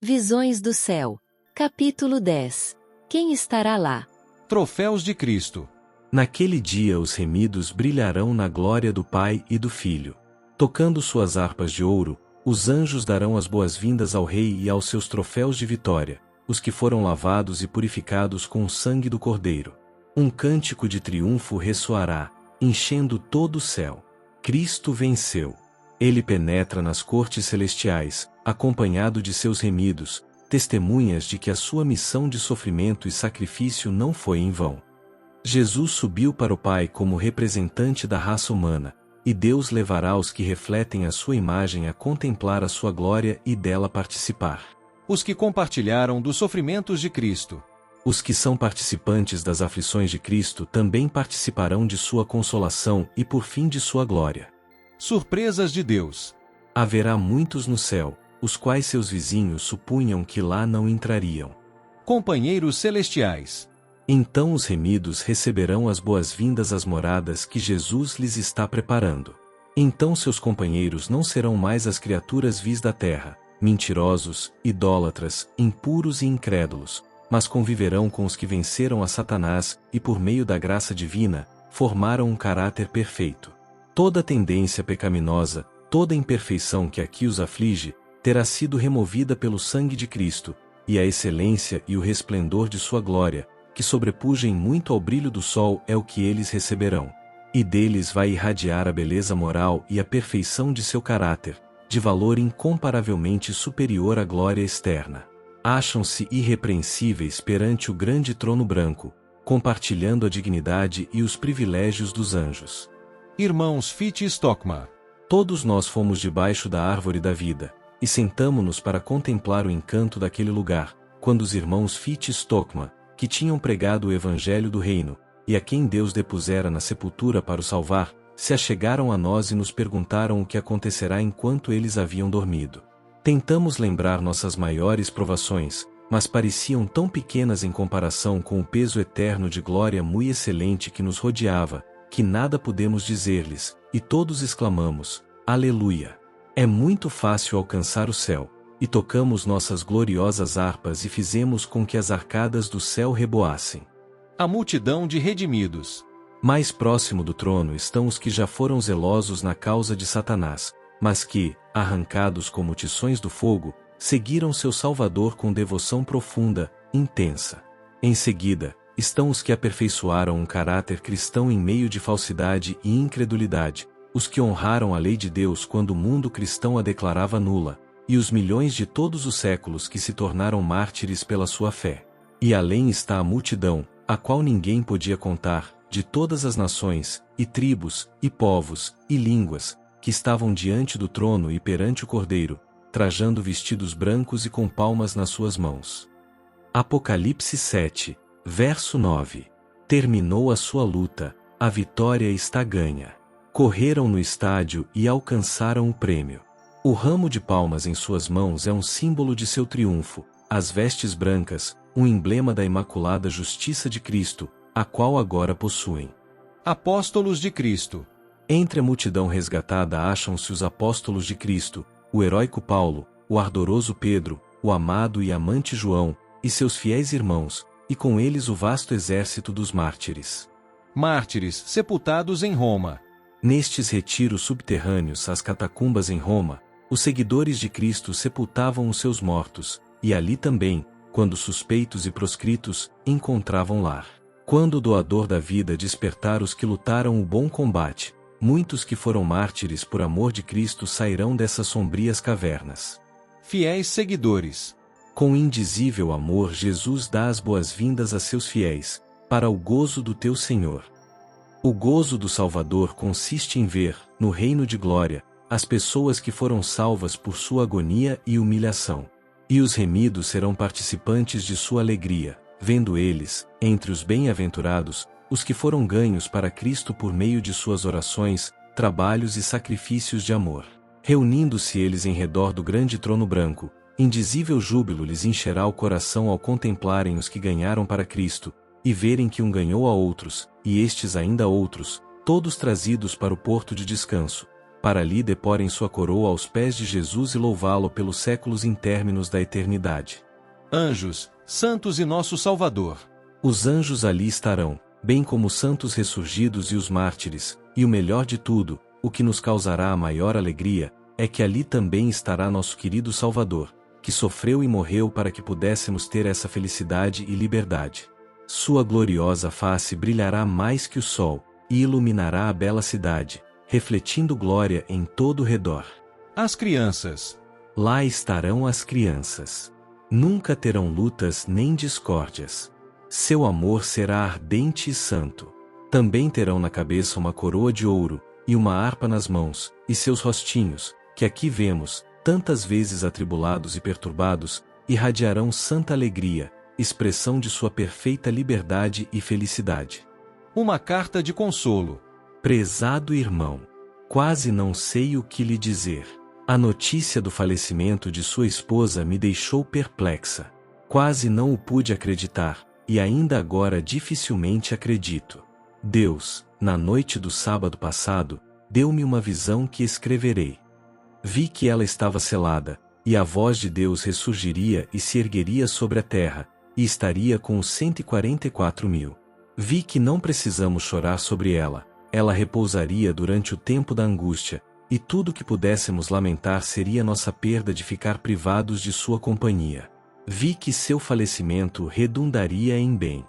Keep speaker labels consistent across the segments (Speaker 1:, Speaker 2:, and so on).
Speaker 1: Visões do céu. Capítulo 10. Quem estará lá?
Speaker 2: Troféus de Cristo.
Speaker 3: Naquele dia os remidos brilharão na glória do Pai e do Filho. Tocando suas harpas de ouro, os anjos darão as boas-vindas ao Rei e aos seus troféus de vitória, os que foram lavados e purificados com o sangue do Cordeiro. Um cântico de triunfo ressoará, enchendo todo o céu. Cristo venceu. Ele penetra nas cortes celestiais, acompanhado de seus remidos, testemunhas de que a sua missão de sofrimento e sacrifício não foi em vão. Jesus subiu para o Pai como representante da raça humana, e Deus levará os que refletem a sua imagem a contemplar a sua glória e dela participar.
Speaker 2: Os que compartilharam dos sofrimentos de Cristo.
Speaker 3: Os que são participantes das aflições de Cristo também participarão de sua consolação e por fim de sua glória.
Speaker 2: Surpresas de Deus.
Speaker 3: Haverá muitos no céu, os quais seus vizinhos supunham que lá não entrariam.
Speaker 2: Companheiros celestiais.
Speaker 3: Então os remidos receberão as boas-vindas às moradas que Jesus lhes está preparando. Então seus companheiros não serão mais as criaturas vis da terra, mentirosos, idólatras, impuros e incrédulos, mas conviverão com os que venceram a Satanás e por meio da graça divina, formaram um caráter perfeito. Toda tendência pecaminosa, toda imperfeição que aqui os aflige, terá sido removida pelo sangue de Cristo, e a excelência e o resplendor de sua glória, que sobrepujem muito ao brilho do sol, é o que eles receberão. E deles vai irradiar a beleza moral e a perfeição de seu caráter, de valor incomparavelmente superior à glória externa. Acham-se irrepreensíveis perante o grande trono branco, compartilhando a dignidade e os privilégios dos anjos.
Speaker 2: Irmãos Fitch e Stockmar.
Speaker 3: Todos nós fomos debaixo da árvore da vida, e sentamo-nos para contemplar o encanto daquele lugar, quando os irmãos Fitch e Stockmar, que tinham pregado o evangelho do reino, e a quem Deus depusera na sepultura para o salvar, se achegaram a nós e nos perguntaram o que acontecerá enquanto eles haviam dormido. Tentamos lembrar nossas maiores provações, mas pareciam tão pequenas em comparação com o peso eterno de glória muito excelente que nos rodeava, que nada pudemos dizer-lhes, e todos exclamamos, Aleluia! É muito fácil alcançar o céu, e tocamos nossas gloriosas harpas e fizemos com que as arcadas do céu reboassem.
Speaker 2: A multidão de redimidos.
Speaker 3: Mais próximo do trono estão os que já foram zelosos na causa de Satanás, mas que, arrancados como tições do fogo, seguiram seu Salvador com devoção profunda, intensa. Em seguida, estão os que aperfeiçoaram um caráter cristão em meio de falsidade e incredulidade, os que honraram a lei de Deus quando o mundo cristão a declarava nula, e os milhões de todos os séculos que se tornaram mártires pela sua fé. E além está a multidão, a qual ninguém podia contar, de todas as nações, e tribos, e povos, e línguas, que estavam diante do trono e perante o Cordeiro, trajando vestidos brancos e com palmas nas suas mãos. Apocalipse 7, verso 9. Terminou a sua luta, a vitória está ganha. Correram no estádio e alcançaram o prêmio. O ramo de palmas em suas mãos é um símbolo de seu triunfo, as vestes brancas, um emblema da imaculada justiça de Cristo, a qual agora possuem.
Speaker 2: Apóstolos de Cristo.
Speaker 3: Entre a multidão resgatada acham-se os apóstolos de Cristo, o heróico Paulo, o ardoroso Pedro, o amado e amante João, e seus fiéis irmãos, e com eles o vasto exército dos mártires.
Speaker 2: Mártires sepultados em Roma.
Speaker 3: Nestes retiros subterrâneos às catacumbas em Roma, os seguidores de Cristo sepultavam os seus mortos, e ali também, quando suspeitos e proscritos, encontravam lar. Quando o doador da vida despertar os que lutaram o bom combate, muitos que foram mártires por amor de Cristo sairão dessas sombrias cavernas.
Speaker 2: Fiéis seguidores.
Speaker 3: Com indizível amor Jesus dá as boas-vindas a seus fiéis, para o gozo do teu Senhor. O gozo do Salvador consiste em ver, no reino de glória, as pessoas que foram salvas por sua agonia e humilhação. E os remidos serão participantes de sua alegria, vendo eles, entre os bem-aventurados, os que foram ganhos para Cristo por meio de suas orações, trabalhos e sacrifícios de amor. Reunindo-se eles em redor do grande trono branco, indizível júbilo lhes encherá o coração ao contemplarem os que ganharam para Cristo, e verem que um ganhou a outros, e estes ainda a outros, todos trazidos para o porto de descanso. para ali deporem sua coroa aos pés de Jesus e louvá-lo pelos séculos intérminos da eternidade.
Speaker 2: Anjos, santos e nosso Salvador.
Speaker 3: Os anjos ali estarão, bem como os santos ressurgidos e os mártires, e o melhor de tudo, o que nos causará a maior alegria, é que ali também estará nosso querido Salvador, que sofreu e morreu para que pudéssemos ter essa felicidade e liberdade. Sua gloriosa face brilhará mais que o sol, e iluminará a bela cidade, refletindo glória em todo o redor.
Speaker 2: As crianças.
Speaker 3: Lá estarão as crianças. Nunca terão lutas nem discórdias. Seu amor será ardente e santo. Também terão na cabeça uma coroa de ouro, e uma harpa nas mãos, e seus rostinhos, que aqui vemos, tantas vezes atribulados e perturbados, irradiarão santa alegria, expressão de sua perfeita liberdade e felicidade.
Speaker 2: Uma carta de consolo.
Speaker 3: Prezado irmão, quase não sei o que lhe dizer. A notícia do falecimento de sua esposa me deixou perplexa. Quase não o pude acreditar, e ainda agora dificilmente acredito. Deus, na noite do sábado passado, deu-me uma visão que escreverei. Vi que ela estava selada, e a voz de Deus ressurgiria e se ergueria sobre a terra, e estaria com os 144.000. Vi que não precisamos chorar sobre ela repousaria durante o tempo da angústia, e tudo que pudéssemos lamentar seria nossa perda de ficar privados de sua companhia. Vi que seu falecimento redundaria em bem.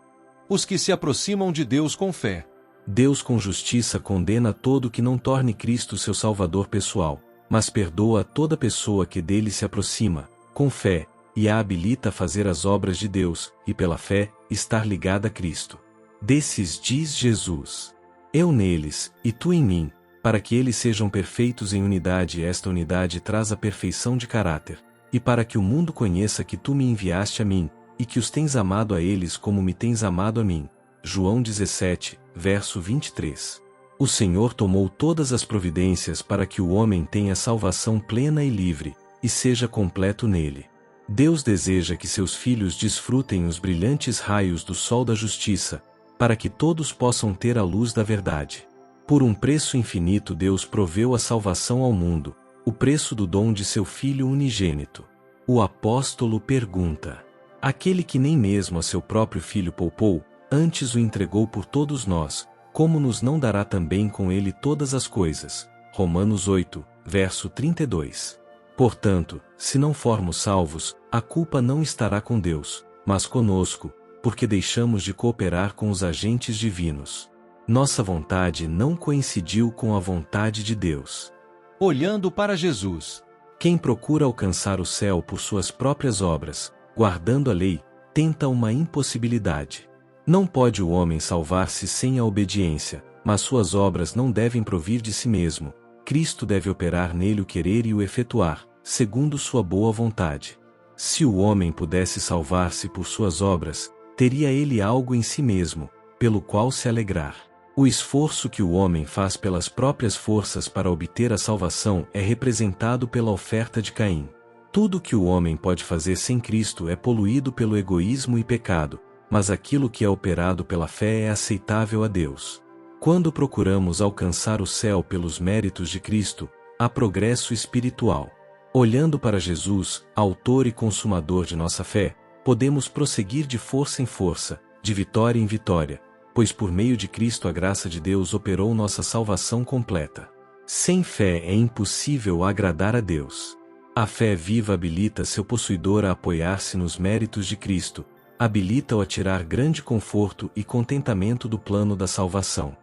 Speaker 2: Os que se aproximam de Deus com fé.
Speaker 3: Deus com justiça condena todo que não torne Cristo seu Salvador pessoal, mas perdoa toda pessoa que dele se aproxima, com fé, e a habilita a fazer as obras de Deus, e pela fé, estar ligada a Cristo. Desses diz Jesus: eu neles, e tu em mim, para que eles sejam perfeitos em unidade, e esta unidade traz a perfeição de caráter, e para que o mundo conheça que tu me enviaste a mim, e que os tens amado a eles como me tens amado a mim. João 17, verso 23. O Senhor tomou todas as providências para que o homem tenha salvação plena e livre, e seja completo nele. Deus deseja que seus filhos desfrutem os brilhantes raios do sol da justiça, para que todos possam ter a luz da verdade. Por um preço infinito Deus proveu a salvação ao mundo, o preço do dom de seu Filho unigênito. O apóstolo pergunta: aquele que nem mesmo a seu próprio Filho poupou, antes o entregou por todos nós, como nos não dará também com ele todas as coisas? Romanos 8, verso 32. Portanto, se não formos salvos, a culpa não estará com Deus, mas conosco, porque deixamos de cooperar com os agentes divinos. Nossa vontade não coincidiu com a vontade de Deus.
Speaker 2: Olhando para Jesus.
Speaker 3: Quem procura alcançar o céu por suas próprias obras, guardando a lei, tenta uma impossibilidade. Não pode o homem salvar-se sem a obediência, mas suas obras não devem provir de si mesmo. Cristo deve operar nele o querer e o efetuar, segundo sua boa vontade. Se o homem pudesse salvar-se por suas obras, teria ele algo em si mesmo, pelo qual se alegrar. O esforço que o homem faz pelas próprias forças para obter a salvação é representado pela oferta de Caim. Tudo que o homem pode fazer sem Cristo é poluído pelo egoísmo e pecado, mas aquilo que é operado pela fé é aceitável a Deus. Quando procuramos alcançar o céu pelos méritos de Cristo, há progresso espiritual. Olhando para Jesus, autor e consumador de nossa fé, podemos prosseguir de força em força, de vitória em vitória, pois por meio de Cristo a graça de Deus operou nossa salvação completa. Sem fé é impossível agradar a Deus. A fé viva habilita seu possuidor a apoiar-se nos méritos de Cristo, habilita-o a tirar grande conforto e contentamento do plano da salvação.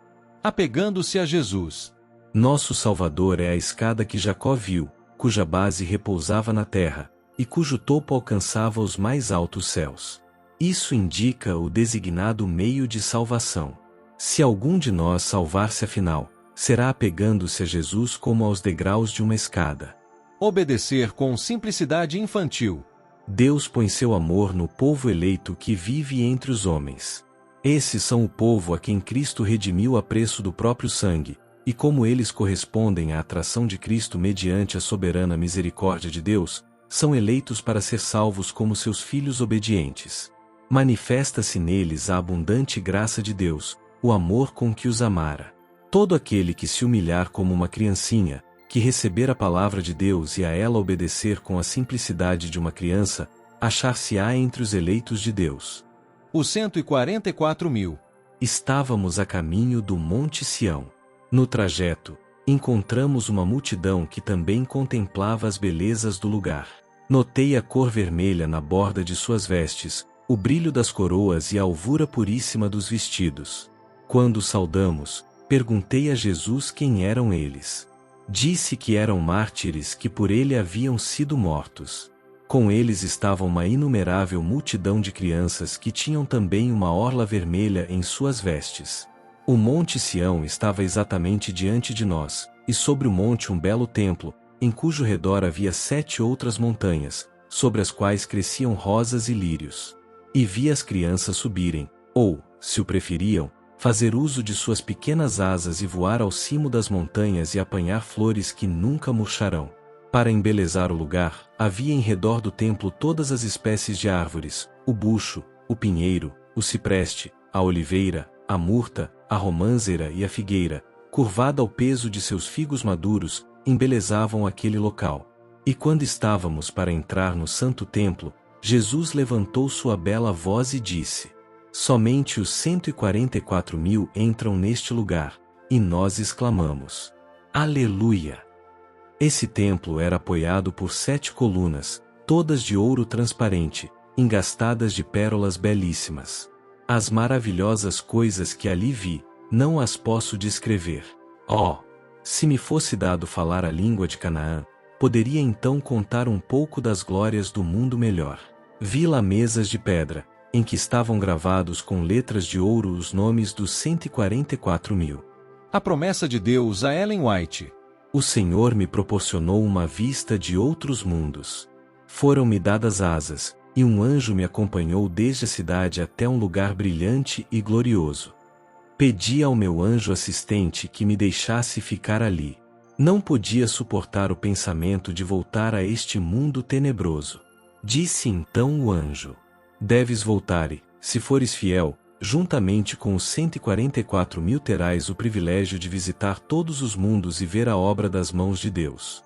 Speaker 2: Apegando-se a Jesus.
Speaker 3: Nosso Salvador é a escada que Jacó viu, cuja base repousava na terra, e cujo topo alcançava os mais altos céus. Isso indica o designado meio de salvação. Se algum de nós salvar-se afinal, será apegando-se a Jesus como aos degraus de uma escada.
Speaker 2: Obedecer com simplicidade infantil.
Speaker 3: Deus põe seu amor no povo eleito que vive entre os homens. Esses são o povo a quem Cristo redimiu a preço do próprio sangue, e como eles correspondem à atração de Cristo mediante a soberana misericórdia de Deus, são eleitos para ser salvos como seus filhos obedientes. Manifesta-se neles a abundante graça de Deus, o amor com que os amara. Todo aquele que se humilhar como uma criancinha, que receber a palavra de Deus e a ela obedecer com a simplicidade de uma criança, achar-se-á entre os eleitos de Deus.
Speaker 2: Os 144.000.
Speaker 3: Estávamos a caminho do Monte Sião. No trajeto, encontramos uma multidão que também contemplava as belezas do lugar. Notei a cor vermelha na borda de suas vestes, o brilho das coroas e a alvura puríssima dos vestidos. Quando saudamos, perguntei a Jesus quem eram eles. Disse que eram mártires que por ele haviam sido mortos. Com eles estava uma inumerável multidão de crianças que tinham também uma orla vermelha em suas vestes. O Monte Sião estava exatamente diante de nós, e sobre o monte um belo templo, em cujo redor havia 7 outras montanhas, sobre as quais cresciam rosas e lírios. E vi as crianças subirem, ou, se o preferiam, fazer uso de suas pequenas asas e voar ao cimo das montanhas e apanhar flores que nunca murcharão. Para embelezar o lugar, havia em redor do templo todas as espécies de árvores, o bucho, o pinheiro, o cipreste, a oliveira, a murta, a românzera e a figueira, curvada ao peso de seus figos maduros, embelezavam aquele local. E quando estávamos para entrar no santo templo, Jesus levantou sua bela voz e disse: somente os 144.000 entram neste lugar, e nós exclamamos: Aleluia! Esse templo era apoiado por 7 colunas, todas de ouro transparente, engastadas de pérolas belíssimas. As maravilhosas coisas que ali vi, não as posso descrever. Oh! Se me fosse dado falar a língua de Canaã, poderia então contar um pouco das glórias do mundo melhor. Vi lá mesas de pedra, em que estavam gravados com letras de ouro os nomes dos 144.000.
Speaker 2: A promessa de Deus a Ellen White.
Speaker 3: O Senhor me proporcionou uma vista de outros mundos. Foram-me dadas asas, e um anjo me acompanhou desde a cidade até um lugar brilhante e glorioso. Pedi ao meu anjo assistente que me deixasse ficar ali. Não podia suportar o pensamento de voltar a este mundo tenebroso. Disse então o anjo: deves voltar e, se fores fiel, juntamente com os 144.000 terás o privilégio de visitar todos os mundos e ver a obra das mãos de Deus.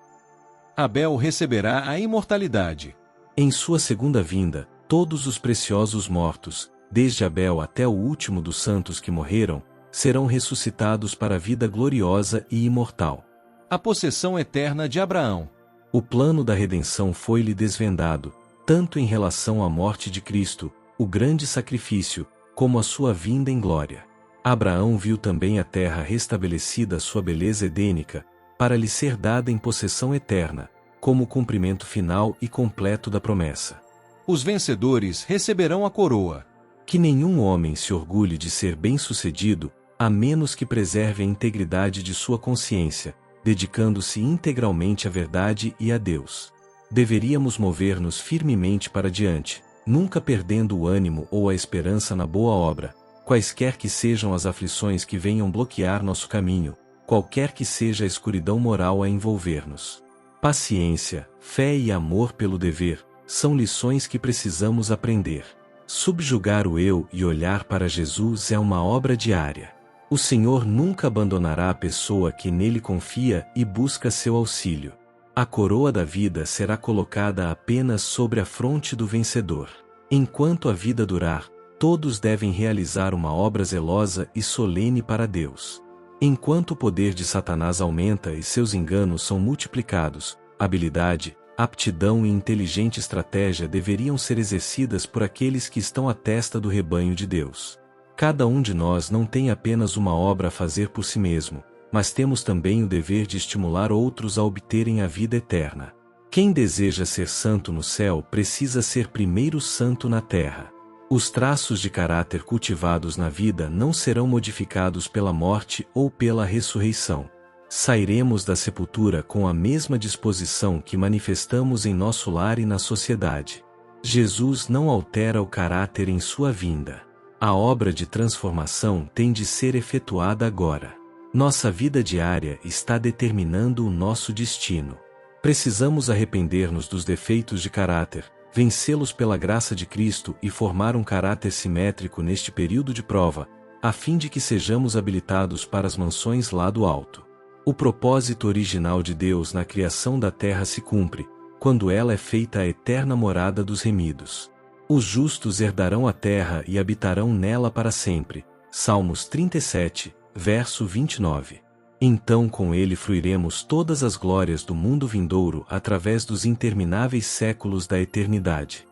Speaker 2: Abel receberá a imortalidade.
Speaker 3: Em sua segunda vinda, todos os preciosos mortos, desde Abel até o último dos santos que morreram, serão ressuscitados para a vida gloriosa e imortal.
Speaker 2: A possessão eterna de Abraão.
Speaker 3: O plano da redenção foi-lhe desvendado, tanto em relação à morte de Cristo, o grande sacrifício, como a sua vinda em glória. Abraão viu também a terra restabelecida à sua beleza edênica, para lhe ser dada em possessão eterna, como o cumprimento final e completo da promessa.
Speaker 2: Os vencedores receberão a coroa.
Speaker 3: Que nenhum homem se orgulhe de ser bem-sucedido, a menos que preserve a integridade de sua consciência, dedicando-se integralmente à verdade e a Deus. Deveríamos mover-nos firmemente para diante, nunca perdendo o ânimo ou a esperança na boa obra, quaisquer que sejam as aflições que venham bloquear nosso caminho, qualquer que seja a escuridão moral a envolver-nos. Paciência, fé e amor pelo dever, são lições que precisamos aprender. Subjugar o eu e olhar para Jesus é uma obra diária. O Senhor nunca abandonará a pessoa que nele confia e busca seu auxílio. A coroa da vida será colocada apenas sobre a fronte do vencedor. Enquanto a vida durar, todos devem realizar uma obra zelosa e solene para Deus. Enquanto o poder de Satanás aumenta e seus enganos são multiplicados, habilidade, aptidão e inteligente estratégia deveriam ser exercidas por aqueles que estão à testa do rebanho de Deus. Cada um de nós não tem apenas uma obra a fazer por si mesmo, mas temos também o dever de estimular outros a obterem a vida eterna. Quem deseja ser santo no céu precisa ser primeiro santo na terra. Os traços de caráter cultivados na vida não serão modificados pela morte ou pela ressurreição. Sairemos da sepultura com a mesma disposição que manifestamos em nosso lar e na sociedade. Jesus não altera o caráter em sua vinda. A obra de transformação tem de ser efetuada agora. Nossa vida diária está determinando o nosso destino. Precisamos arrepender-nos dos defeitos de caráter, vencê-los pela graça de Cristo e formar um caráter simétrico neste período de prova, a fim de que sejamos habilitados para as mansões lá do alto. O propósito original de Deus na criação da terra se cumpre, quando ela é feita a eterna morada dos remidos. Os justos herdarão a terra e habitarão nela para sempre. Salmos 37, verso 29. Então com ele fruiremos todas as glórias do mundo vindouro através dos intermináveis séculos da eternidade.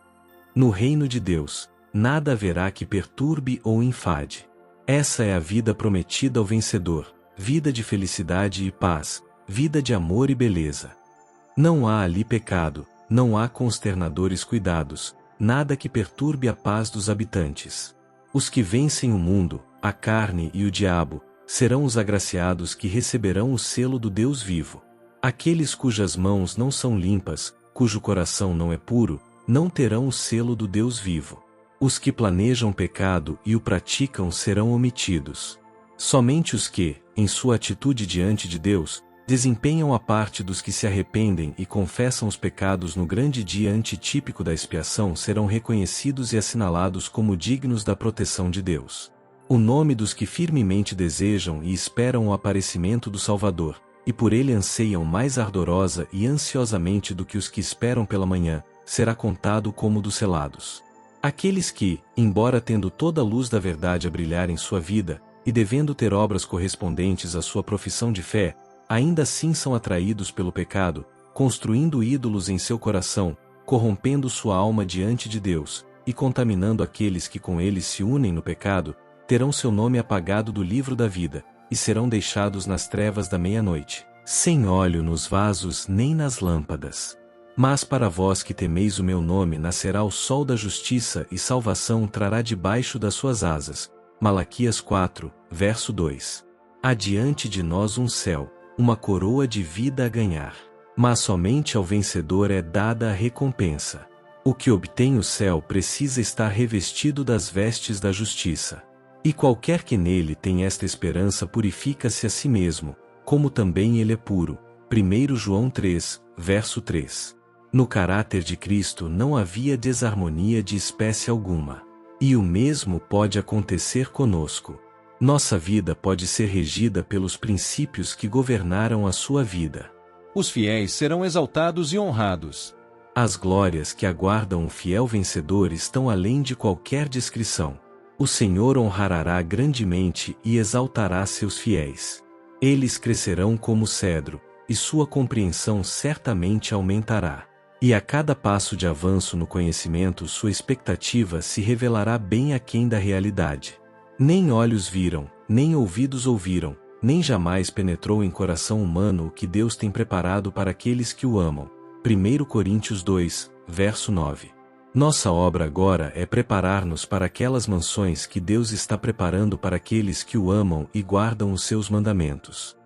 Speaker 3: No reino de Deus, nada haverá que perturbe ou enfade. Essa é a vida prometida ao vencedor, vida de felicidade e paz, vida de amor e beleza. Não há ali pecado, não há consternadores cuidados, nada que perturbe a paz dos habitantes. Os que vencem o mundo, a carne e o diabo, serão os agraciados que receberão o selo do Deus vivo. Aqueles cujas mãos não são limpas, cujo coração não é puro, não terão o selo do Deus vivo. Os que planejam pecado e o praticam serão omitidos. Somente os que, em sua atitude diante de Deus, desempenham a parte dos que se arrependem e confessam os pecados no grande dia antitípico da expiação serão reconhecidos e assinalados como dignos da proteção de Deus. O nome dos que firmemente desejam e esperam o aparecimento do Salvador, e por ele anseiam mais ardorosa e ansiosamente do que os que esperam pela manhã, será contado como dos selados. Aqueles que, embora tendo toda a luz da verdade a brilhar em sua vida, e devendo ter obras correspondentes à sua profissão de fé, ainda assim são atraídos pelo pecado, construindo ídolos em seu coração, corrompendo sua alma diante de Deus, e contaminando aqueles que com eles se unem no pecado, terão seu nome apagado do livro da vida, e serão deixados nas trevas da meia-noite, sem óleo nos vasos nem nas lâmpadas. Mas para vós que temeis o meu nome nascerá o sol da justiça e salvação trará debaixo das suas asas. Malaquias 4, verso 2. Há diante de nós um céu, uma coroa de vida a ganhar. Mas somente ao vencedor é dada a recompensa. O que obtém o céu precisa estar revestido das vestes da justiça. E qualquer que nele tem esta esperança purifica-se a si mesmo, como também ele é puro. 1 João 3, verso 3. No caráter de Cristo não havia desarmonia de espécie alguma. E o mesmo pode acontecer conosco. Nossa vida pode ser regida pelos princípios que governaram a sua vida.
Speaker 2: Os fiéis serão exaltados e honrados.
Speaker 3: As glórias que aguardam um fiel vencedor estão além de qualquer descrição. O Senhor honrará grandemente e exaltará seus fiéis. Eles crescerão como cedro, e sua compreensão certamente aumentará. E a cada passo de avanço no conhecimento sua expectativa se revelará bem aquém da realidade. Nem olhos viram, nem ouvidos ouviram, nem jamais penetrou em coração humano o que Deus tem preparado para aqueles que o amam. 1 Coríntios 2, verso 9. Nossa obra agora é preparar-nos para aquelas mansões que Deus está preparando para aqueles que o amam e guardam os seus mandamentos.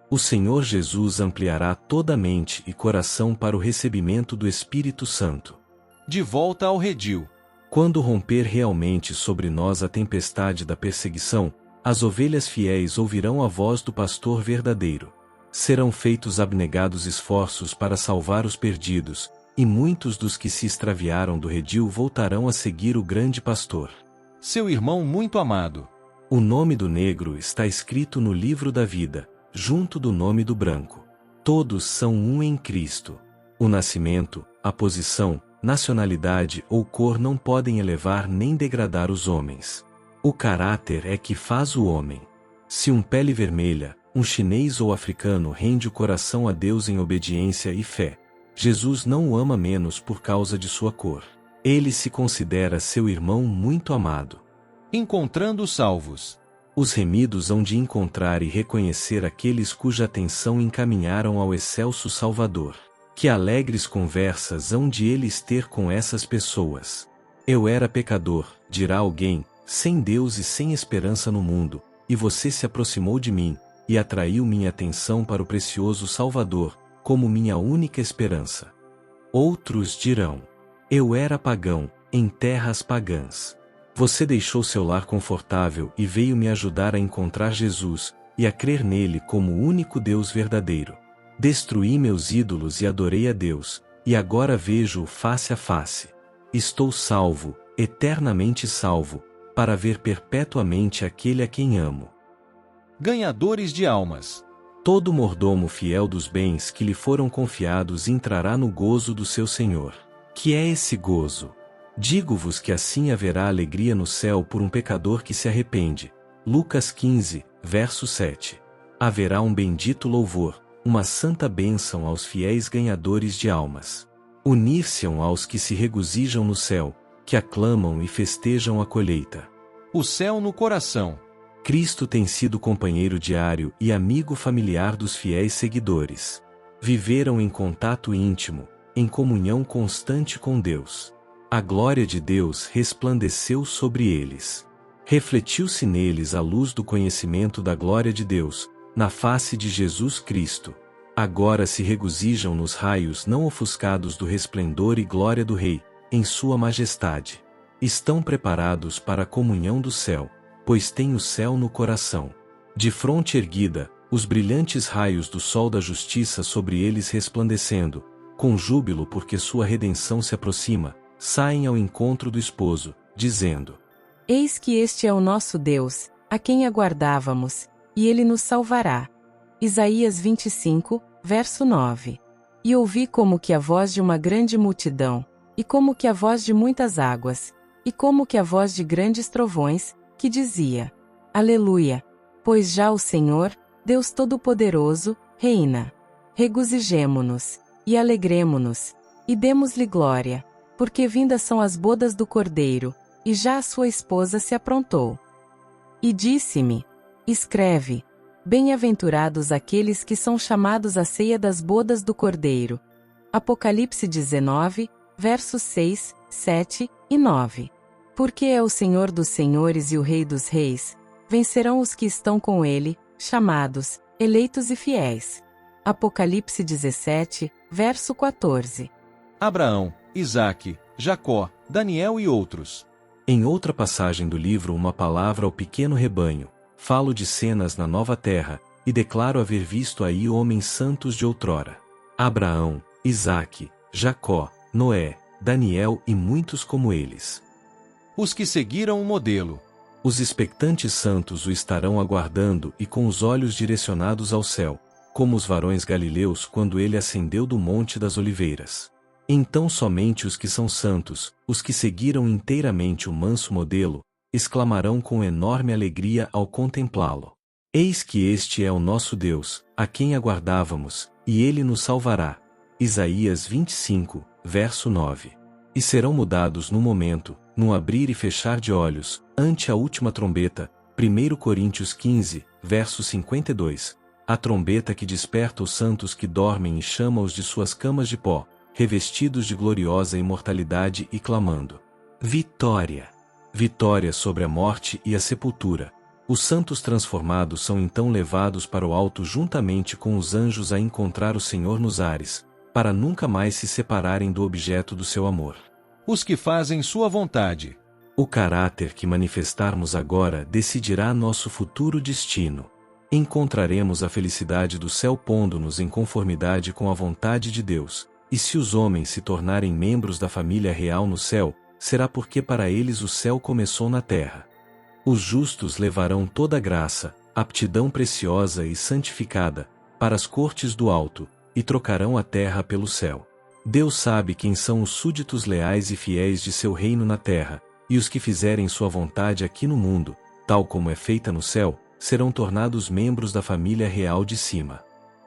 Speaker 3: O Senhor Jesus ampliará toda a mente e coração para o recebimento do Espírito Santo.
Speaker 2: De volta ao redil.
Speaker 3: Quando romper realmente sobre nós a tempestade da perseguição, as ovelhas fiéis ouvirão a voz do pastor verdadeiro. Serão feitos abnegados esforços para salvar os perdidos, e muitos dos que se extraviaram do redil voltarão a seguir o grande pastor.
Speaker 2: Seu irmão muito amado.
Speaker 3: O nome do negro está escrito no livro da vida, junto do nome do branco. Todos são um em Cristo. O nascimento, a posição, nacionalidade ou cor não podem elevar nem degradar os homens. O caráter é que faz o homem. Se um pele vermelha, um chinês ou africano rende o coração a Deus em obediência e fé, Jesus não o ama menos por causa de sua cor. Ele se considera seu irmão muito amado.
Speaker 2: Encontrando os salvos.
Speaker 3: Os remidos hão de encontrar e reconhecer aqueles cuja atenção encaminharam ao excelso Salvador. Que alegres conversas hão de eles ter com essas pessoas. Eu era pecador, dirá alguém, sem Deus e sem esperança no mundo, e você se aproximou de mim, e atraiu minha atenção para o precioso Salvador, como minha única esperança. Outros dirão, eu era pagão, em terras pagãs. Você deixou seu lar confortável e veio me ajudar a encontrar Jesus, e a crer nele como o único Deus verdadeiro. Destruí meus ídolos e adorei a Deus, e agora vejo-o face a face. Estou salvo, eternamente salvo, para ver perpetuamente aquele a quem amo.
Speaker 2: Ganhadores de almas.
Speaker 3: Todo mordomo fiel dos bens que lhe foram confiados entrará no gozo do seu Senhor. Que é esse gozo? Digo-vos que assim haverá alegria no céu por um pecador que se arrepende. Lucas 15, verso 7. Haverá um bendito louvor, uma santa bênção aos fiéis ganhadores de almas. Unir-se-ão aos que se regozijam no céu, que aclamam e festejam a colheita.
Speaker 2: O céu no coração.
Speaker 3: Cristo tem sido companheiro diário e amigo familiar dos fiéis seguidores. Viveram em contato íntimo, em comunhão constante com Deus. A glória de Deus resplandeceu sobre eles. Refletiu-se neles a luz do conhecimento da glória de Deus, na face de Jesus Cristo. Agora se regozijam nos raios não ofuscados do resplendor e glória do Rei, em sua majestade. Estão preparados para a comunhão do céu, pois têm o céu no coração. De fronte erguida, os brilhantes raios do sol da justiça sobre eles resplandecendo, com júbilo porque sua redenção se aproxima, saem ao encontro do esposo, dizendo:
Speaker 4: Eis que este é o nosso Deus, a quem aguardávamos, e ele nos salvará. Isaías 25, verso 9. E ouvi como que a voz de uma grande multidão, e como que a voz de muitas águas, e como que a voz de grandes trovões, que dizia: Aleluia! Pois já o Senhor, Deus Todo-Poderoso, reina. Regozijemo-nos, e alegremo-nos, e demos-lhe glória, porque vindas são as bodas do Cordeiro, e já a sua esposa se aprontou. E disse-me: Escreve: Bem-aventurados aqueles que são chamados à ceia das bodas do Cordeiro. Apocalipse 19, versos 6, 7 e 9. Porque é o Senhor dos senhores e o Rei dos reis, vencerão os que estão com ele, chamados, eleitos e fiéis. Apocalipse 17, verso 14.
Speaker 2: Abraão, Isaque, Jacó, Daniel e outros.
Speaker 3: Em outra passagem do livro Uma Palavra ao Pequeno Rebanho, falo de cenas na nova terra, e declaro haver visto aí homens santos de outrora. Abraão, Isaque, Jacó, Noé, Daniel e muitos como eles.
Speaker 2: Os que seguiram o modelo.
Speaker 3: Os expectantes santos o estarão aguardando e com os olhos direcionados ao céu, como os varões galileus quando ele ascendeu do Monte das Oliveiras. Então somente os que são santos, os que seguiram inteiramente o manso modelo, exclamarão com enorme alegria ao contemplá-lo: Eis que este é o nosso Deus, a quem aguardávamos, e ele nos salvará. Isaías 25, verso 9. E serão mudados no momento, num abrir e fechar de olhos, ante a última trombeta. 1 Coríntios 15, verso 52. A trombeta que desperta os santos que dormem e chama-os de suas camas de pó, revestidos de gloriosa imortalidade e clamando: Vitória! Vitória sobre a morte e a sepultura. Os santos transformados são então levados para o alto juntamente com os anjos a encontrar o Senhor nos ares, para nunca mais se separarem do objeto do seu amor.
Speaker 2: Os que fazem sua vontade.
Speaker 3: O caráter que manifestarmos agora decidirá nosso futuro destino. Encontraremos a felicidade do céu pondo-nos em conformidade com a vontade de Deus, e se os homens se tornarem membros da família real no céu, será porque para eles o céu começou na terra. Os justos levarão toda a graça, aptidão preciosa e santificada, para as cortes do alto, e trocarão a terra pelo céu. Deus sabe quem são os súditos leais e fiéis de seu reino na terra, e os que fizerem sua vontade aqui no mundo, tal como é feita no céu, serão tornados membros da família real de cima.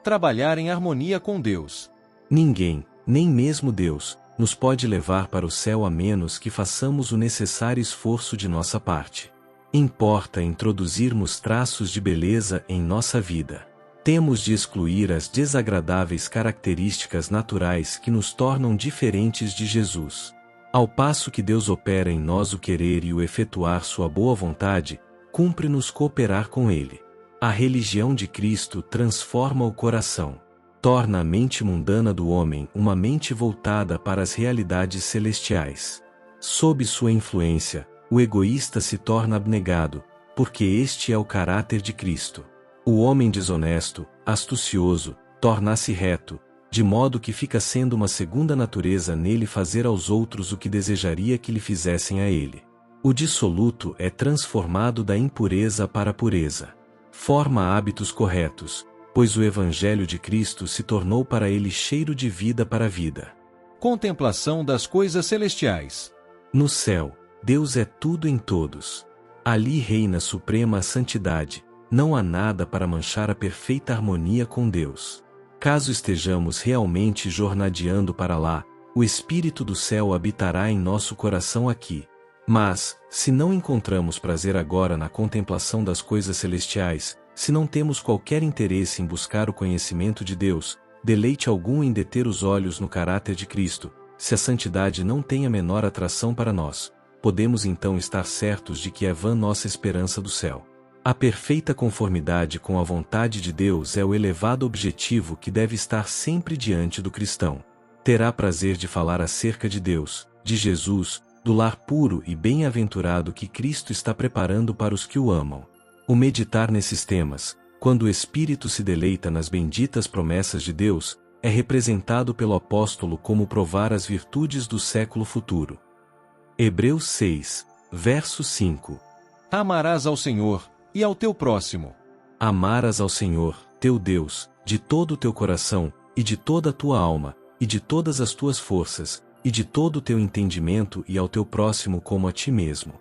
Speaker 2: Trabalhar em harmonia com Deus.
Speaker 3: Ninguém, nem mesmo Deus, nos pode levar para o céu a menos que façamos o necessário esforço de nossa parte. Importa introduzirmos traços de beleza em nossa vida. Temos de excluir as desagradáveis características naturais que nos tornam diferentes de Jesus. Ao passo que Deus opera em nós o querer e o efetuar sua boa vontade, cumpre-nos cooperar com Ele. A religião de Cristo transforma o coração. Torna a mente mundana do homem uma mente voltada para as realidades celestiais. Sob sua influência, o egoísta se torna abnegado, porque este é o caráter de Cristo. O homem desonesto, astucioso, torna-se reto, de modo que fica sendo uma segunda natureza nele fazer aos outros o que desejaria que lhe fizessem a ele. O dissoluto é transformado da impureza para a pureza. Forma hábitos corretos, pois o Evangelho de Cristo se tornou para ele cheiro de vida para a vida.
Speaker 2: Contemplação das coisas celestiais.
Speaker 3: No céu, Deus é tudo em todos. Ali reina suprema a santidade, não há nada para manchar a perfeita harmonia com Deus. Caso estejamos realmente jornadeando para lá, o Espírito do céu habitará em nosso coração aqui. Mas, se não encontramos prazer agora na contemplação das coisas celestiais, se não temos qualquer interesse em buscar o conhecimento de Deus, deleite algum em deter os olhos no caráter de Cristo, se a santidade não tem a menor atração para nós, podemos então estar certos de que é vã nossa esperança do céu. A perfeita conformidade com a vontade de Deus é o elevado objetivo que deve estar sempre diante do cristão. Terá prazer de falar acerca de Deus, de Jesus, do lar puro e bem-aventurado que Cristo está preparando para os que o amam. O meditar nesses temas, quando o Espírito se deleita nas benditas promessas de Deus, é representado pelo apóstolo como provar as virtudes do século futuro. Hebreus 6, verso 5.
Speaker 2: Amarás ao Senhor, e ao teu próximo.
Speaker 3: Amarás ao Senhor, teu Deus, de todo o teu coração, e de toda a tua alma, e de todas as tuas forças, e de todo o teu entendimento e ao teu próximo como a ti mesmo.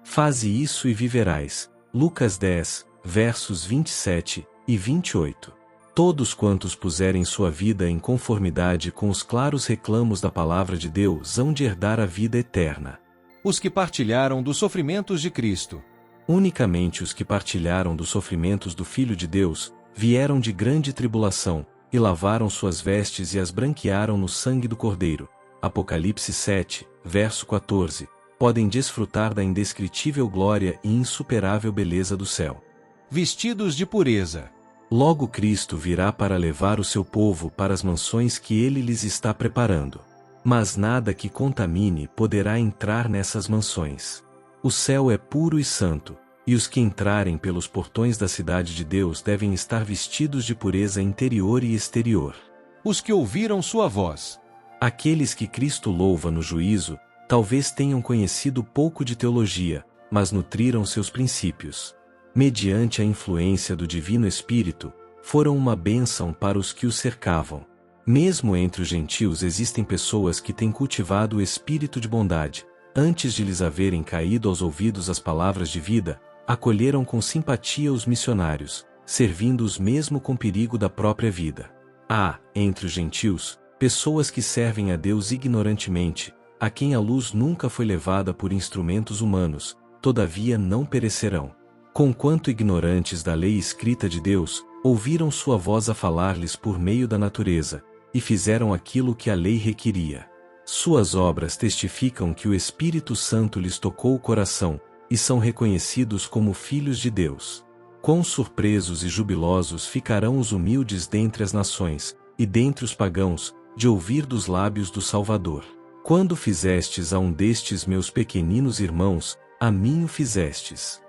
Speaker 3: Faze isso e viverás. Lucas 10, versos 27 e 28. Todos quantos puserem sua vida em conformidade com os claros reclamos da palavra de Deus hão de herdar a vida eterna.
Speaker 2: Os que partilharam dos sofrimentos de Cristo.
Speaker 3: Unicamente os que partilharam dos sofrimentos do Filho de Deus, vieram de grande tribulação, e lavaram suas vestes e as branquearam no sangue do Cordeiro. Apocalipse 7, verso 14. Podem desfrutar da indescritível glória e insuperável beleza do céu.
Speaker 2: Vestidos de pureza.
Speaker 3: Logo Cristo virá para levar o seu povo para as mansões que ele lhes está preparando. Mas nada que contamine poderá entrar nessas mansões. O céu é puro e santo, e os que entrarem pelos portões da cidade de Deus devem estar vestidos de pureza interior e exterior.
Speaker 2: Os que ouviram sua voz.
Speaker 3: Aqueles que Cristo louva no juízo, talvez tenham conhecido pouco de teologia, mas nutriram seus princípios. Mediante a influência do Divino Espírito, foram uma bênção para os que os cercavam. Mesmo entre os gentios existem pessoas que têm cultivado o espírito de bondade. Antes de lhes haverem caído aos ouvidos as palavras de vida, acolheram com simpatia os missionários, servindo-os mesmo com perigo da própria vida. Há, entre os gentios, pessoas que servem a Deus ignorantemente, a quem a luz nunca foi levada por instrumentos humanos, todavia não perecerão. Conquanto ignorantes da lei escrita de Deus, ouviram sua voz a falar-lhes por meio da natureza, e fizeram aquilo que a lei requeria. Suas obras testificam que o Espírito Santo lhes tocou o coração, e são reconhecidos como filhos de Deus. Quão surpresos e jubilosos ficarão os humildes dentre as nações, e dentre os pagãos, de ouvir dos lábios do Salvador. Quando fizestes a um destes meus pequeninos irmãos, a mim o fizestes.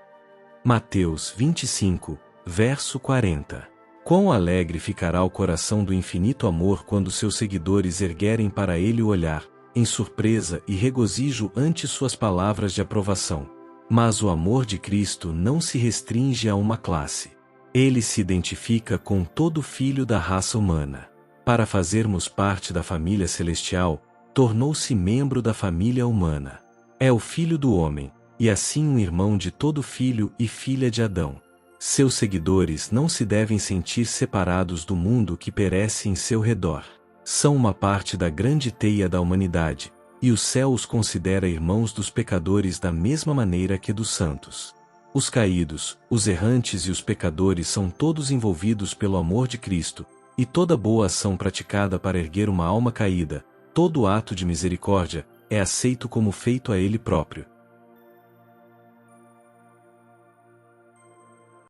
Speaker 3: Mateus 25, verso 40. Quão alegre ficará o coração do infinito amor quando seus seguidores erguerem para ele o olhar, em surpresa e regozijo ante suas palavras de aprovação. Mas o amor de Cristo não se restringe a uma classe. Ele se identifica com todo filho da raça humana. Para fazermos parte da família celestial, tornou-se membro da família humana. É o filho do homem, e assim um irmão de todo filho e filha de Adão. Seus seguidores não se devem sentir separados do mundo que perece em seu redor. São uma parte da grande teia da humanidade, e o céu os considera irmãos dos pecadores da mesma maneira que dos santos. Os caídos, os errantes e os pecadores são todos envolvidos pelo amor de Cristo, e toda boa ação praticada para erguer uma alma caída, todo ato de misericórdia, é aceito como feito a Ele próprio,